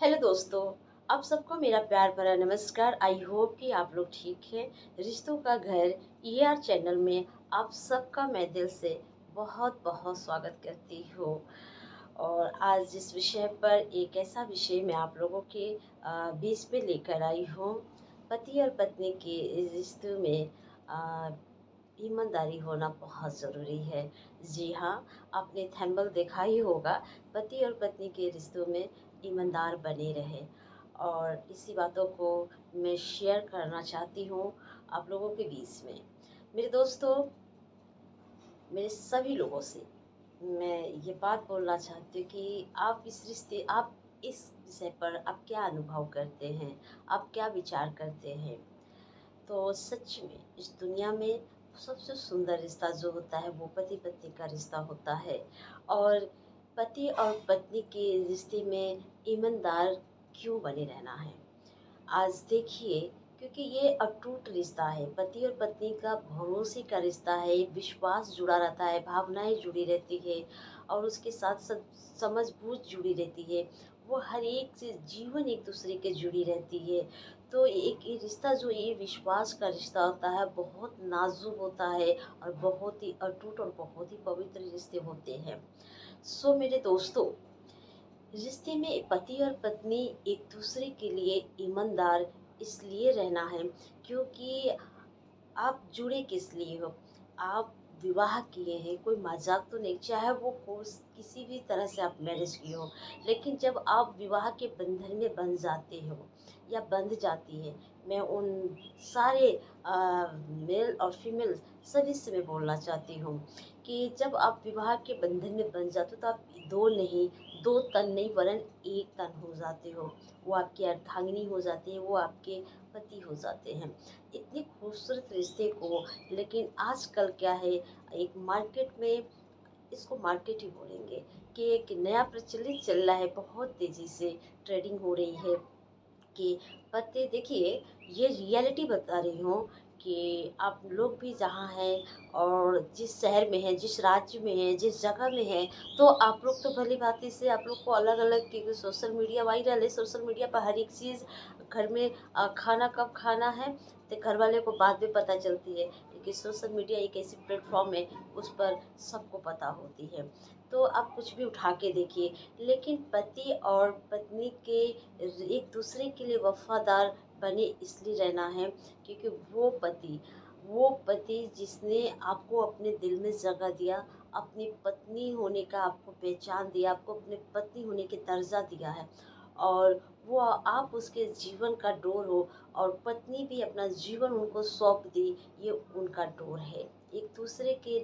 Hello दोस्तों। आप सबको मेरा प्यार भरा नमस्कार। आई होप कि आप लोग ठीक हैं। रिश्तों का घर ईआर चैनल में आप सबका मैं दिल से बहुत बहुत स्वागत करती हूँ। और आज जिस विषय पर एक ऐसा विषय मैं आप लोगों के बीच में लेकर आई हूँ, पति और पत्नी के रिश्तों में आ, ईमानदारी होना बहुत ज़रूरी है। जी हाँ, आपने थंबनेल देखा ही होगा। पति और पत्नी के रिश्तों में ईमानदार बने रहे, और इसी बातों को मैं शेयर करना चाहती हूँ आप लोगों के बीच में। मेरे दोस्तों, मेरे सभी लोगों से मैं ये बात बोलना चाहती हूँ कि आप इस विषय पर आप क्या अनुभव करते हैं, आप क्या विचार करते हैं। तो सच में इस दुनिया में सबसे सुंदर रिश्ता जो होता है वो पति पत्नी का रिश्ता होता है। और पति और पत्नी के रिश्ते में ईमानदार क्यों बने रहना है, आज देखिए। क्योंकि ये अटूट रिश्ता है, पति और पत्नी का भरोसे का रिश्ता है, विश्वास जुड़ा रहता है, भावनाएं जुड़ी रहती है, और उसके साथ साथ समझ बूझ जुड़ी रहती है। वो हर एक से जीवन एक दूसरे के जुड़ी रहती है। तो एक ये रिश्ता जो ये विश्वास का रिश्ता होता है बहुत नाजुक होता है, और बहुत ही अटूट और बहुत ही पवित्र रिश्ते होते हैं। सो मेरे दोस्तों, रिश्ते में पति और पत्नी एक दूसरे के लिए ईमानदार इसलिए रहना है क्योंकि आप जुड़े किस लिए हो। आप विवाह किए हैं, कोई मजाक तो नहीं, चाहे वो किसी भी तरह से आप मैरिज किए हो। लेकिन जब आप विवाह के बंधन में बंध जाते हो या बंध जाती है, मैं उन सारे मेल और फीमेल सभी से मैं बोलना चाहती हूँ कि जब आप विवाह के बंधन में बंध जाते हो तो आप दो नहीं, दो तन नहीं, वरन एक तन हो जाते हो। वो आपकी अर्धांगिनी हो जाती है, वो आपके पति हो जाते हैं। इतने खूबसूरत रिश्ते को, लेकिन आजकल क्या है, एक मार्केट में, इसको मार्केट ही बोलेंगे, कि एक नया प्रचलित चल रहा है, बहुत तेज़ी से ट्रेडिंग हो रही है कि पते देखिए, ये रियलिटी बता रही हूँ कि आप लोग भी जहाँ हैं और जिस शहर में हैं, जिस राज्य में हैं, जिस जगह में हैं, तो आप लोग तो भली भांति से आप लोग को अलग अलग, क्योंकि सोशल मीडिया वायरल है, सोशल मीडिया पर हर एक चीज़ घर में खाना कब खाना है तो घर वाले को बाद में पता चलती है, क्योंकि सोशल मीडिया एक ऐसी प्लेटफॉर्म है उस पर सबको पता होती है। तो आप कुछ भी उठा के देखिए, लेकिन पति और पत्नी के एक दूसरे के लिए वफादार बने इसलिए रहना है क्योंकि वो पति जिसने आपको अपने दिल में जगह दिया, अपनी पत्नी होने का आपको पहचान दिया, आपको अपने पत्नी होने के दर्जा दिया है, और वो आप उसके जीवन का डोर हो, और पत्नी भी अपना जीवन उनको सौंप दी, ये उनका डोर है। एक दूसरे के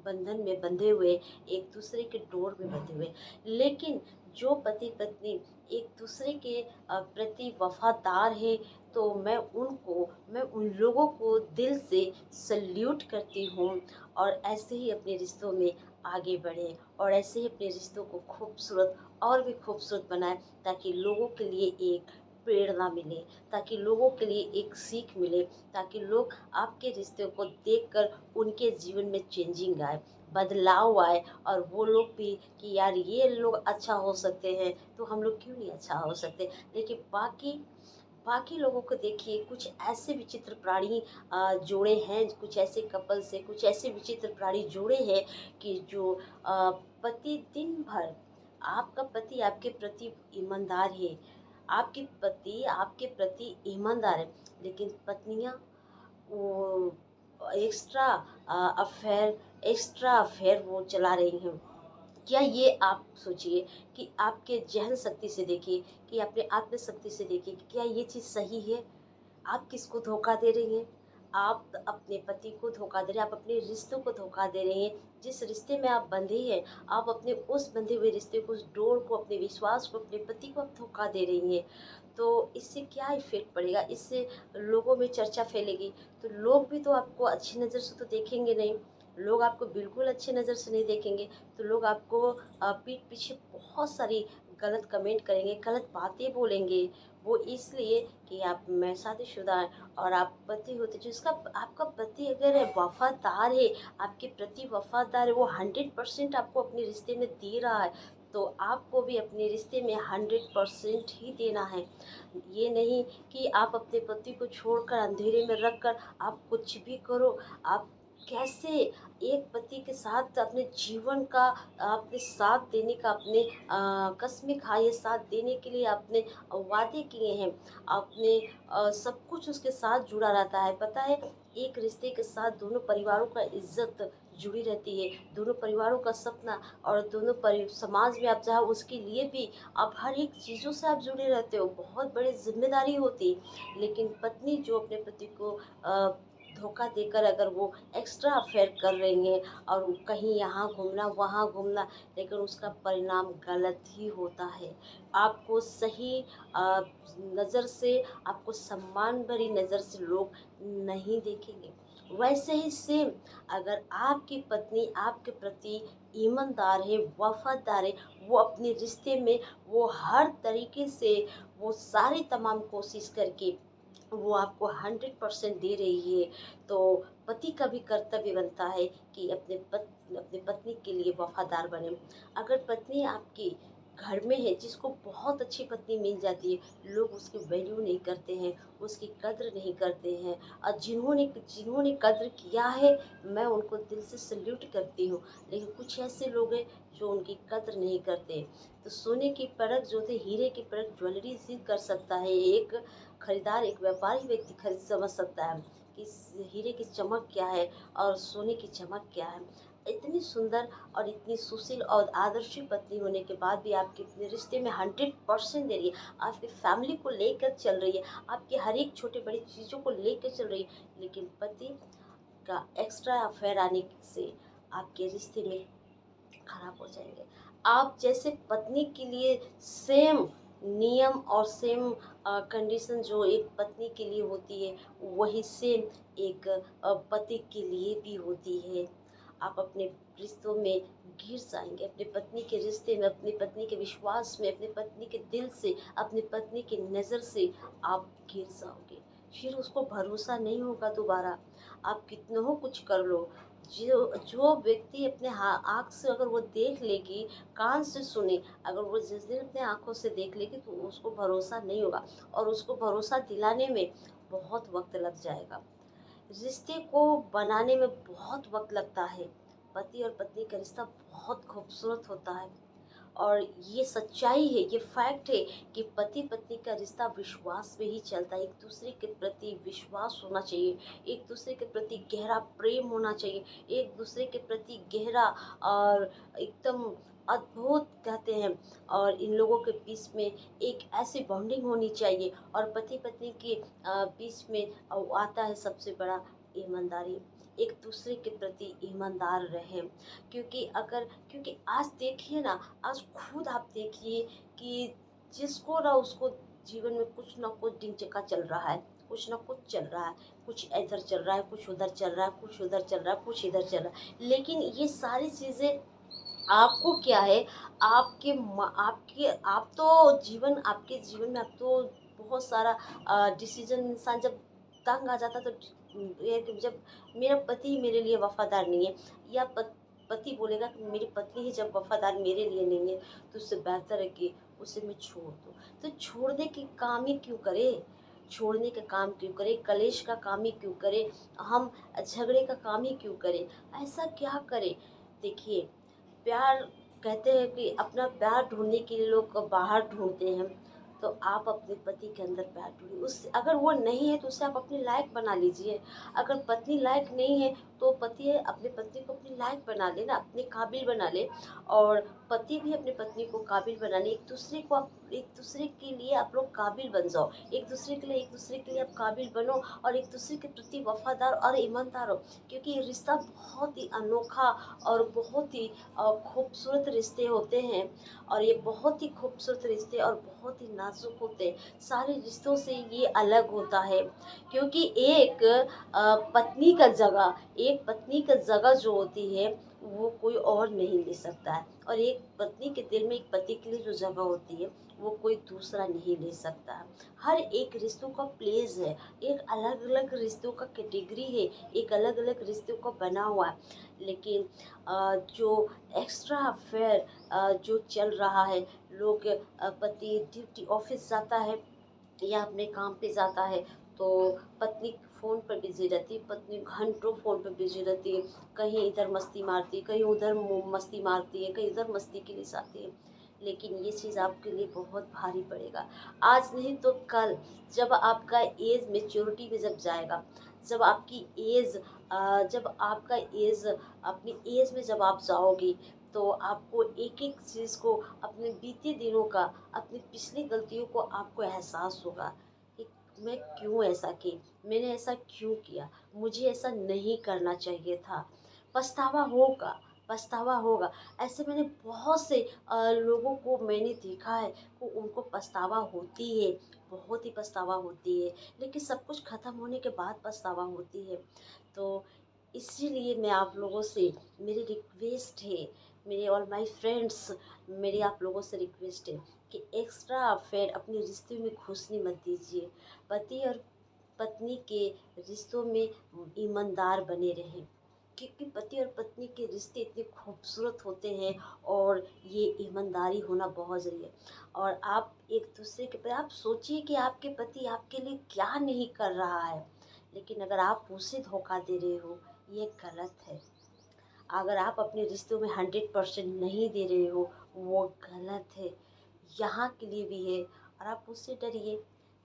बंधन में बंधे हुए, एक दूसरे के डोर में बंधे हुए। लेकिन जो पति पत्नी एक दूसरे के प्रति वफादार है, तो मैं उन लोगों को दिल से सल्यूट करती हूँ। और ऐसे ही अपने रिश्तों में आगे बढ़े, और ऐसे ही अपने रिश्तों को खूबसूरत और भी खूबसूरत बनाए, ताकि लोगों के लिए एक प्रेरणा मिले, ताकि लोगों के लिए एक सीख मिले, ताकि लोग आपके रिश्ते को देखकर उनके जीवन में चेंजिंग आए, बदलाव आए, और वो लोग भी कि यार ये लोग अच्छा हो सकते हैं तो हम लोग क्यों नहीं अच्छा हो सकते। लेकिन बाकी बाकी लोगों को देखिए, कुछ ऐसे विचित्र प्राणी जोड़े हैं, कुछ ऐसे कपल से कुछ ऐसे विचित्र प्राणी जोड़े हैं कि जो पति दिन भर, आपका पति आपके प्रति ईमानदार है, आपके पति आपके प्रति ईमानदार है, लेकिन पत्नियां वो एक्स्ट्रा अफेयर वो चला रही हैं। क्या ये आप सोचिए कि आपके जहन शक्ति से देखिए, कि अपने आत्म शक्ति से देखिए कि क्या ये चीज़ सही है। आप किसको धोखा दे रही हैं? आप अपने पति को धोखा दे रहे हैं, आप अपने रिश्तों को धोखा दे रहे हैं। जिस रिश्ते में आप बंधे हैं, आप अपने उस बंधे हुए रिश्ते को, उस डोर को, अपने विश्वास को, अपने पति को आप धोखा दे रही हैं। तो इससे क्या इफ़ेक्ट पड़ेगा? इससे लोगों में चर्चा फैलेगी, तो लोग भी तो आपको अच्छी नज़र से तो देखेंगे नहीं। लोग आपको बिल्कुल अच्छी नज़र से नहीं देखेंगे, तो लोग आपको पीठ पीछे बहुत सारी गलत कमेंट करेंगे, गलत बातें बोलेंगे। वो इसलिए कि आप मैं शादीशुदा हैं और आप पति होते, जिसका आपका पति अगर है, वफादार है, आपके प्रति वफादार है, वो 100% आपको अपने रिश्ते में दे रहा है, तो आपको भी अपने रिश्ते में 100% ही देना है। ये नहीं कि आप अपने पति को छोड़कर अंधेरे में रख कर आप कुछ भी करो। आप कैसे एक पति के साथ अपने जीवन का आपने साथ देने का अपने कस्में खाई है, साथ देने के लिए आपने वादे किए हैं। आपने सब कुछ उसके साथ जुड़ा रहता है। पता है, एक रिश्ते के साथ दोनों परिवारों का इज़्ज़त जुड़ी रहती है, दोनों परिवारों का सपना, और दोनों समाज में आप जहाँ उसके लिए भी आप हर एक चीज़ों से आप जुड़े रहते हो। बहुत बड़ी ज़िम्मेदारी होती है। लेकिन पत्नी जो अपने पति को धोखा देकर अगर वो एक्स्ट्रा अफेयर कर रही हैं और वो कहीं यहाँ घूमना वहाँ घूमना, लेकिन उसका परिणाम गलत ही होता है। आपको सही नज़र से, आपको सम्मान भरी नज़र से लोग नहीं देखेंगे। वैसे ही सेम, अगर आपकी पत्नी आपके प्रति ईमानदार है, वफ़ादार है, वो अपने रिश्ते में वो हर तरीके से वो सारी तमाम कोशिश करके वो आपको 100% दे रही है, तो पति का भी कर्तव्य बनता है कि अपने पत्नी के लिए वफ़ादार बने। अगर पत्नी आपकी घर में है, जिसको बहुत अच्छी पत्नी मिल जाती है, लोग उसकी वैल्यू नहीं करते हैं, उसकी कद्र नहीं करते हैं, और जिन्होंने जिन्होंने कद्र किया है, मैं उनको दिल से सैल्यूट करती हूँ। लेकिन कुछ ऐसे लोग हैं जो उनकी कद्र नहीं करते। तो सोने की परख जो थे, हीरे की परख ज्वेलरी से कर सकता है। एक खरीदार, एक व्यापारी व्यक्ति खरीद समझ सकता है कि इस हीरे की चमक क्या है और सोने की चमक क्या है। इतनी सुंदर और इतनी सुशील और आदर्शी पत्नी होने के बाद भी आपके अपने रिश्ते में 100% दे रही है, आपकी फैमिली को लेकर चल रही है, आपकी हर एक छोटे बड़ी चीज़ों को लेकर चल रही है, लेकिन पति का एक्स्ट्रा अफेयर आने से आपके रिश्ते में खराब हो जाएंगे। आप जैसे पत्नी के लिए सेम नियम और सेम कंडीशन जो एक पत्नी के लिए होती है, वही सेम एक पति के लिए भी होती है। आप अपने रिश्तों में गिर जाएंगे, अपनी पत्नी के रिश्ते में, अपनी पत्नी के विश्वास में, अपनी पत्नी के दिल से, अपनी पत्नी की नज़र से आप गिर जाओगे। फिर उसको भरोसा नहीं होगा दोबारा। आप कितना हो कुछ कर लो, जो जो व्यक्ति अपने आँख से अगर वो देख लेगी, कान से सुने, अगर वो जिस दिन अपने आँखों से देख लेगी, तो उसको भरोसा नहीं होगा, और उसको भरोसा दिलाने में बहुत वक्त लग जाएगा। रिश्ते को बनाने में बहुत वक्त लगता है। पति और पत्नी का रिश्ता बहुत खूबसूरत होता है, और ये सच्चाई है, ये फैक्ट है कि पति पत्नी का रिश्ता विश्वास में ही चलता है। एक दूसरे के प्रति विश्वास होना चाहिए, एक दूसरे के प्रति गहरा प्रेम होना चाहिए, एक दूसरे के प्रति गहरा और एकदम अद्भुत कहते हैं, और इन लोगों के बीच में एक ऐसी बॉन्डिंग होनी चाहिए। और पति पत्नी के बीच में आता है सबसे बड़ा ईमानदारी। एक दूसरे के प्रति ईमानदार रहें, क्योंकि आज देखिए ना, आज खुद आप देखिए कि जिसको ना उसको जीवन में कुछ ना कुछ दिनचर्या चल रहा है, कुछ ना कुछ चल रहा है, कुछ इधर चल रहा है, कुछ उधर चल रहा है, कुछ उधर चल रहा है, कुछ इधर चल रहा है। लेकिन ये सारी चीज़ें आपको क्या है, आपके आप तो जीवन आपके जीवन में आप तो बहुत सारा डिसीजन, इंसान जब तंग आ जाता है, तो ये कि जब मेरा पति ही मेरे लिए वफादार नहीं है, या पति बोलेगा कि मेरी पत्नी ही जब वफादार मेरे लिए नहीं है, तो उससे बेहतर है कि उसे मैं छोड़ दूँ। तो छोड़ने के काम ही क्यों करे, छोड़ने का काम क्यों करे, कलेश का काम ही क्यों करे, हम झगड़े का काम ही क्यों करे, ऐसा क्या करे। देखिए, प्यार, कहते हैं कि अपना प्यार ढूँढने के लिए लोग बाहर ढूँढते हैं, तो आप अपने पति के अंदर प्यार ढूँढिए। उस अगर वो नहीं है तो उसे आप अपने लायक बना लीजिए। अगर पत्नी लायक नहीं है, तो पति अपनी पत्नी को अपनी लायक बना ले ना, अपने काबिल बना ले, और पति भी अपनी पत्नी को काबिल बना ले। एक दूसरे के लिए आप लोग काबिल बन जाओ, एक दूसरे के लिए आप काबिल बनो, और एक दूसरे के प्रति वफ़ादार और ईमानदार हो। क्योंकि ये रिश्ता बहुत ही अनोखा और बहुत ही खूबसूरत रिश्ते होते हैं, और ये बहुत ही खूबसूरत रिश्ते और बहुत ही नाजुक होते हैं। सारे रिश्तों से ये अलग होता है, क्योंकि एक पत्नी का जगह जो होती है, वो कोई और नहीं ले सकता है। और एक पत्नी के दिल में एक पति के लिए जो जगह होती है वो कोई दूसरा नहीं ले सकता है। हर एक रिश्तों का प्लेस है, एक अलग अलग रिश्तों का कैटेगरी है, एक अलग अलग रिश्तों का बना हुआ है। लेकिन जो एक्स्ट्रा अफेयर जो चल रहा है, लोग पति ड्यूटी ऑफिस जाता है या अपने काम पे जाता है तो पत्नी फ़ोन पर बिज़ी रहती है, पत्नी घंटों फ़ोन पे बिज़ी रहती है, कहीं इधर मस्ती मारती है, कहीं उधर मस्ती मारती है, कहीं इधर मस्ती के लिए जाती है। लेकिन ये चीज़ आपके लिए बहुत भारी पड़ेगा। आज नहीं तो कल, जब आपका एज मैच्योरिटी में जब जाएगा, जब आपकी एज जब आपका एज अपनी एज में जब आप जाओगे, तो आपको एक-एक चीज़ को, अपने बीते दिनों का, अपनी पिछली गलतियों को आपको एहसास होगा कि मैं क्यों ऐसा की, मैंने ऐसा क्यों किया, मुझे ऐसा नहीं करना चाहिए था। पछतावा होगा, पछतावा होगा। ऐसे मैंने बहुत से लोगों को मैंने देखा है कि उनको पछतावा होती है, बहुत ही पछतावा होती है, लेकिन सब कुछ ख़त्म होने के बाद पछतावा होती है। तो इसीलिए मैं आप लोगों से, मेरी रिक्वेस्ट है, मेरे और माय फ्रेंड्स, मेरी आप लोगों से रिक्वेस्ट है कि एक्स्ट्रा अफेयर अपने रिश्ते में घुसने मत दीजिए। पति और पत्नी के रिश्तों में ईमानदार बने रहें, क्योंकि पति और पत्नी के रिश्ते इतने खूबसूरत होते हैं और ये ईमानदारी होना बहुत ज़रूरी है। और आप एक दूसरे के, आप सोचिए कि आपके पति आपके लिए क्या नहीं कर रहा है, लेकिन अगर आप उसे धोखा दे रहे हो, ये गलत है। अगर आप अपने रिश्तों में 100% नहीं दे रहे हो, वो गलत है, यहाँ के लिए भी है। और आप उससे डरिए,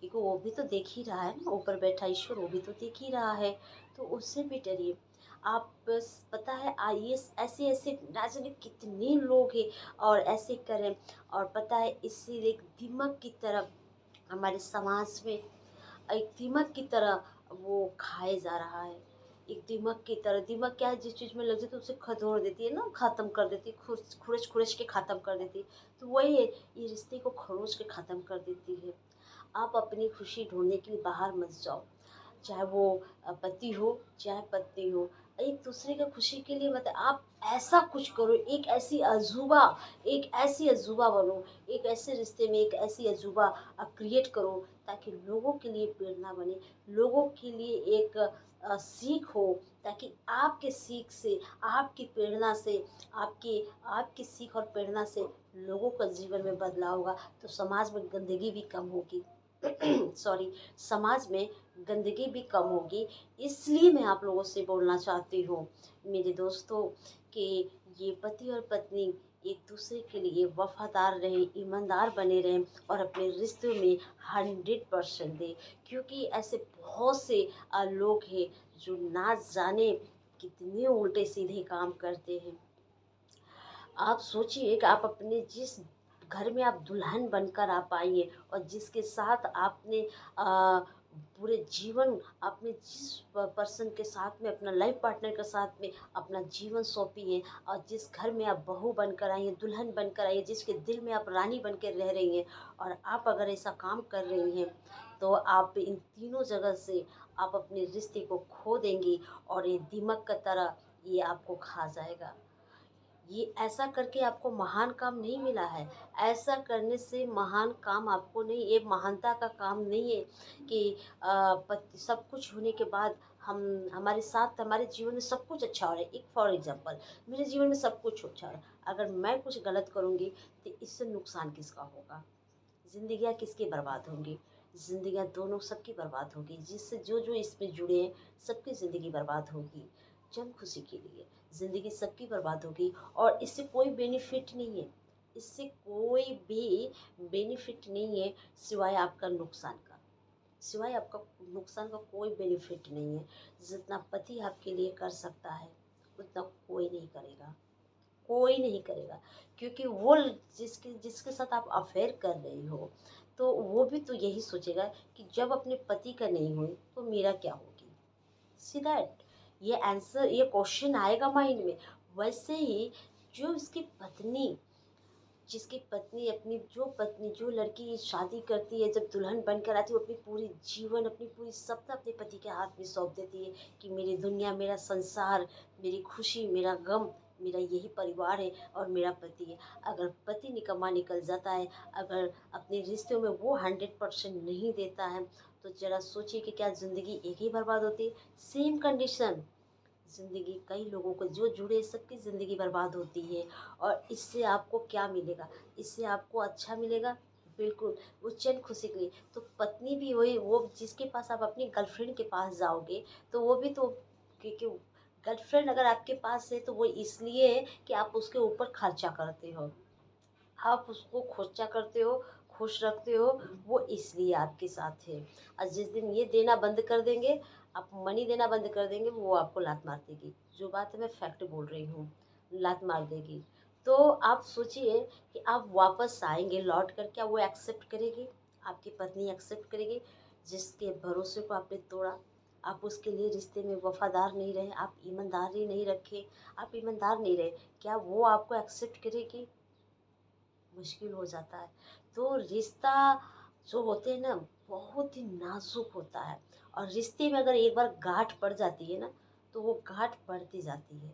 क्योंकि वो भी तो देख ही रहा है ना, ऊपर बैठा ईश्वर वो भी तो देख ही रहा है, तो उससे भी डरिए। आप बस, पता है आइए, ऐसे ऐसे ना जाने कितने लोग हैं और ऐसे करें। और पता है, इससे एक दिमाग की तरफ हमारे समाज में एक दीमक की तरह वो खाए जा रहा है। एक दीमक की तरह, दीमक क्या है, जिस चीज़ में लग जाती है उसे खदोड़ देती है ना, ख़त्म कर देती है, खुरच खुरच के ख़त्म कर देती है। तो वही है, ये रिश्ते को खरोच के ख़त्म कर देती है। आप अपनी खुशी ढूंढने के लिए बाहर मत जाओ, चाहे वो पति हो चाहे पत्नी हो। एक दूसरे की खुशी के लिए मत, आप ऐसा कुछ करो, एक ऐसी अजूबा बनो, एक ऐसे रिश्ते में एक ऐसी अजूबा क्रिएट करो, ताकि लोगों के लिए प्रेरणा बने, लोगों के लिए एक सीख हो, ताकि आपके सीख से, आपकी प्रेरणा से, आपकी आपकी सीख और प्रेरणा से लोगों का जीवन में बदलाव होगा, तो समाज में गंदगी भी कम होगी। सॉरी, समाज में गंदगी भी कम होगी। इसलिए मैं आप लोगों से बोलना चाहती हूँ मेरे दोस्तों, कि ये पति और पत्नी एक दूसरे के लिए वफादार रहें, ईमानदार बने रहें और अपने रिश्तों में 100% दें, क्योंकि ऐसे बहुत से लोग हैं जो ना जाने कितने उल्टे सीधे काम करते हैं। आप सोचिए कि आप अपने जिस घर में आप दुल्हन बनकर आप आई हैं और जिसके साथ आपने पूरे जीवन, आपने जिस पर्सन के साथ में, अपना लाइफ पार्टनर के साथ में अपना जीवन सौंपी है, और जिस घर में आप बहू बनकर आई हैं, दुल्हन बनकर आई हैं, जिसके दिल में आप रानी बन के रह रही हैं, और आप अगर ऐसा काम कर रही हैं, तो आप इन तीनों जगह से आप अपने रिश्ते को खो देंगी, और ये दीमक की तरह ये आपको खा जाएगा। ये ऐसा करके आपको महान काम नहीं मिला है। ऐसा करने से महान काम आपको नहीं, ये महानता का काम नहीं है कि सब कुछ होने के बाद हम, हमारे साथ हमारे जीवन में सब कुछ अच्छा हो रहा है। एक फॉर एग्जांपल, मेरे जीवन में सब कुछ अच्छा हो रहा है, अगर मैं कुछ गलत करूँगी तो इससे नुकसान किसका होगा? ज़िंदगियाँ किसकी बर्बाद होंगी? ज़िंदगियाँ दोनों सबकी बर्बाद होगी, जिससे जो जो इसमें जुड़े हैं सबकी ज़िंदगी बर्बाद होगी। जम खुशी के लिए ज़िंदगी सबकी बर्बाद होगी, और इससे कोई बेनिफिट नहीं है, इससे कोई भी बेनिफिट नहीं है सिवाय आपका नुकसान का। सिवाय आपका नुकसान का कोई बेनिफिट नहीं है। जितना पति आपके लिए कर सकता है उतना कोई नहीं करेगा, कोई नहीं करेगा, क्योंकि वो जिसके जिसके साथ आप अफेयर कर रही हो, तो वो भी तो यही सोचेगा कि जब अपने पति का नहीं हुई तो मेरा क्या होगी। सी दैट, ये आंसर, ये क्वेश्चन आएगा माइंड में। वैसे ही जो उसकी पत्नी, जिसकी पत्नी अपनी, जो पत्नी, जो लड़की शादी करती है, जब दुल्हन बनकर आती है, वो अपनी पूरी जीवन, अपनी पूरी सत्ता अपने पति के हाथ में सौंप देती है कि मेरी दुनिया, मेरा संसार, मेरी खुशी, मेरा गम, मेरा यही परिवार है और मेरा पति है। अगर पति निकम्मा निकल जाता है, अगर अपने रिश्तों में वो 100% नहीं देता है, तो ज़रा सोचिए कि क्या ज़िंदगी एक ही बर्बाद होती है? सेम कंडीशन, ज़िंदगी कई लोगों को जो जुड़े सबकी ज़िंदगी बर्बाद होती है। और इससे आपको क्या मिलेगा? इससे आपको अच्छा मिलेगा? बिल्कुल, वो चैन खुशी के लिए। तो पत्नी भी वही, वो जिसके पास आप अपनी गर्लफ्रेंड के पास जाओगे, तो वो भी तो क्योंकि गर्लफ्रेंड अगर आपके पास है तो वो इसलिए है कि आप उसके ऊपर खर्चा करते हो। आप उसको खोचा करते हो, खुश रखते हो, वो इसलिए आपके साथ है। और जिस दिन ये देना बंद कर देंगे, आप मनी देना बंद कर देंगे, वो आपको लात मार देगी। जो बात है मैं फैक्ट बोल रही हूँ, लात मार देगी। तो आप सोचिए कि आप वापस आएँगे लौट कर, क्या वो एक्सेप्ट करेगी? आपकी पत्नी एक्सेप्ट करेगी? जिसके भरोसे को आपने तोड़ा, आप उसके लिए रिश्ते में वफ़ादार नहीं रहे, आप ईमानदारी नहीं रखे, आप ईमानदार नहीं रहे, क्या वो आपको एक्सेप्ट करेगी? मुश्किल हो जाता है। तो रिश्ता जो होते हैं ना, बहुत ही नाज़ुक होता है। और रिश्ते में अगर एक बार गाँठ पड़ जाती है ना, तो वो गाँठ बढ़ती जाती है,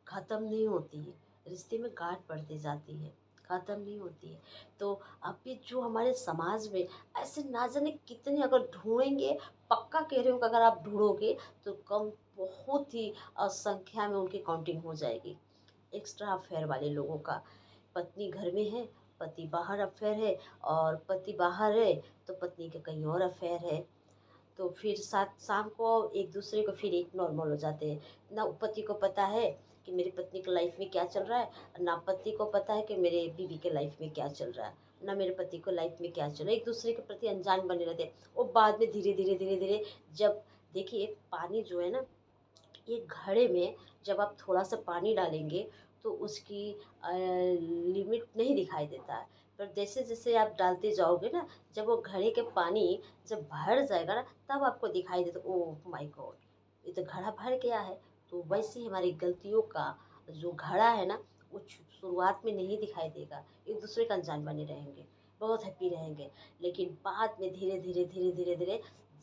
ख़त्म नहीं होती है। रिश्ते में गाँठ बढ़ती जाती है, ख़त्म नहीं होती है। तो अभी जो हमारे समाज में ऐसे ना जाने कितने अगर ढूँढेंगे, पक्का कह रही हूँ कि अगर आप ढूँढोगे तो कम, बहुत ही संख्या में उनकी काउंटिंग हो जाएगी। एक्स्ट्रा अफेयर वाले लोगों का, पत्नी घर में है, पति बाहर अफेयर है, और पति बाहर है तो पत्नी का कहीं और अफेयर है। तो फिर साथ शाम को एक दूसरे को फिर एक नॉर्मल हो जाते हैं। ना पति को पता है कि मेरी पत्नी के लाइफ में क्या चल रहा है, ना पति को पता है कि मेरे बीवी के लाइफ में क्या चल रहा है, ना मेरे पति को लाइफ में क्या चल रहा है। एक दूसरे के प्रति अनजान बने रहते हैं। वो बाद में धीरे धीरे जब देखिए पानी जो है ना, एक घड़े में जब आप थोड़ा सा पानी डालेंगे तो उसकी लिमिट नहीं दिखाई देता है। पर जैसे जैसे आप डालते जाओगे ना, जब वो घड़े के पानी जब भर जाएगा ना, तब आपको दिखाई देता, ओह माय गॉड, ये तो घड़ा भर गया है। तो वैसे ही हमारी गलतियों का जो घड़ा है ना, वो शुरुआत में नहीं दिखाई देगा, एक दूसरे का अनजान बने रहेंगे, बहुत हैप्पी रहेंगे। लेकिन बाद में धीरे धीरे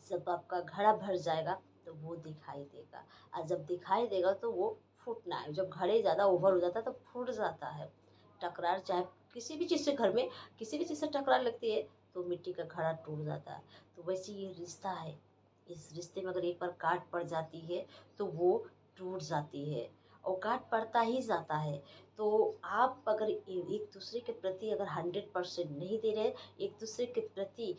जब आपका घड़ा भर जाएगा तो वो दिखाई देगा। और जब दिखाई देगा तो वो फूटना है। जब घड़े ज़्यादा ओवर हो जाता है तो फूट जाता है। टकरार चाहे किसी भी चीज़ से, घर में किसी भी चीज़ से टकरार लगती है तो मिट्टी का घड़ा टूट जाता है। तो वैसे ये रिश्ता है, इस रिश्ते में अगर एक बार गांठ पड़ जाती है तो वो टूट जाती है, और गांठ पड़ता ही जाता है। तो आप अगर एक दूसरे के प्रति अगर 100% नहीं दे रहे, एक दूसरे के प्रति,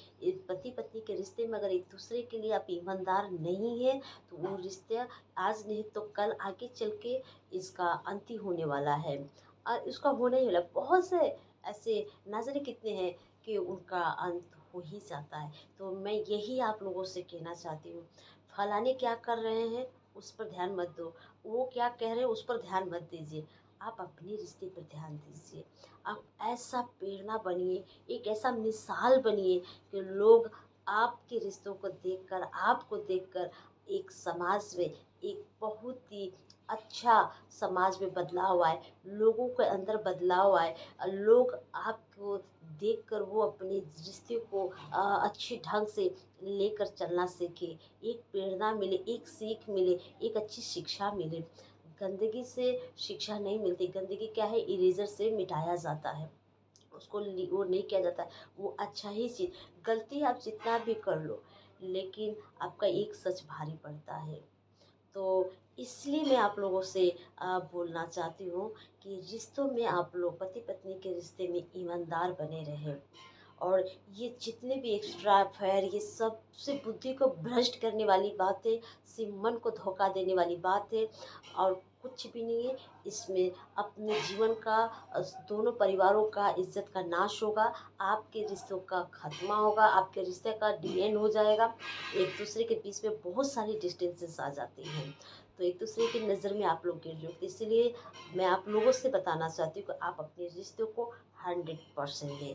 पति पत्नी के रिश्ते में अगर एक दूसरे के लिए आप ईमानदार नहीं है, तो वो रिश्ते आज नहीं तो कल आगे चल के इसका अंत ही होने वाला है। और इसका होना ही वाला, बहुत से ऐसे ना जाने कितने हैं कि उनका अंत हो ही जाता है। तो मैं यही आप लोगों से कहना चाहती हूँ, फलाने क्या कर रहे हैं उस पर ध्यान मत दो, वो क्या कह रहे हैं उस पर ध्यान मत दीजिए, आप अपने रिश्ते पर ध्यान दीजिए। आप ऐसा प्रेरणा बनिए, एक ऐसा मिसाल बनिए कि लोग आपके रिश्तों को देखकर, आपको देखकर एक समाज में एक बहुत ही अच्छा समाज में बदलाव आए, लोगों के अंदर बदलाव आए। लोग आपको देखकर वो अपने रिश्ते को अच्छे ढंग से लेकर चलना सीखे, एक प्रेरणा मिले, एक सीख मिले, एक अच्छी शिक्षा मिले। गंदगी से शिक्षा नहीं मिलती, गंदगी क्या है, इरेज़र से मिटाया जाता है, उसको वो नहीं किया जाता है, वो अच्छा ही चीज़। गलती आप जितना भी कर लो, लेकिन आपका एक सच भारी पड़ता है। तो इसलिए मैं आप लोगों से बोलना चाहती हूँ कि रिश्तों में आप लोग पति पत्नी के रिश्ते में ईमानदार बने रहें। और ये जितने भी एक्स्ट्रा अफेयर, ये सबसे बुद्धि को भ्रष्ट करने वाली बात है, सिर्फ मन को धोखा देने वाली बात है, और कुछ भी नहीं है इसमें। अपने जीवन का दोनों परिवारों का इज्जत का नाश होगा, आपके रिश्तों का खात्मा होगा, आपके रिश्ते का डी एंड हो जाएगा। एक दूसरे के बीच में बहुत सारी डिस्टेंसेस आ जाती हैं, तो एक दूसरे की नज़र में आप लोग गिर जाओगे। इसलिए मैं आप लोगों से बताना चाहती हूँ कि आप अपने रिश्तों को 100% दें,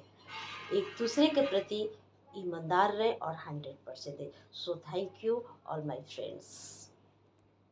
एक दूसरे के प्रति ईमानदार रहें और 100% दें। So thank you all my friends.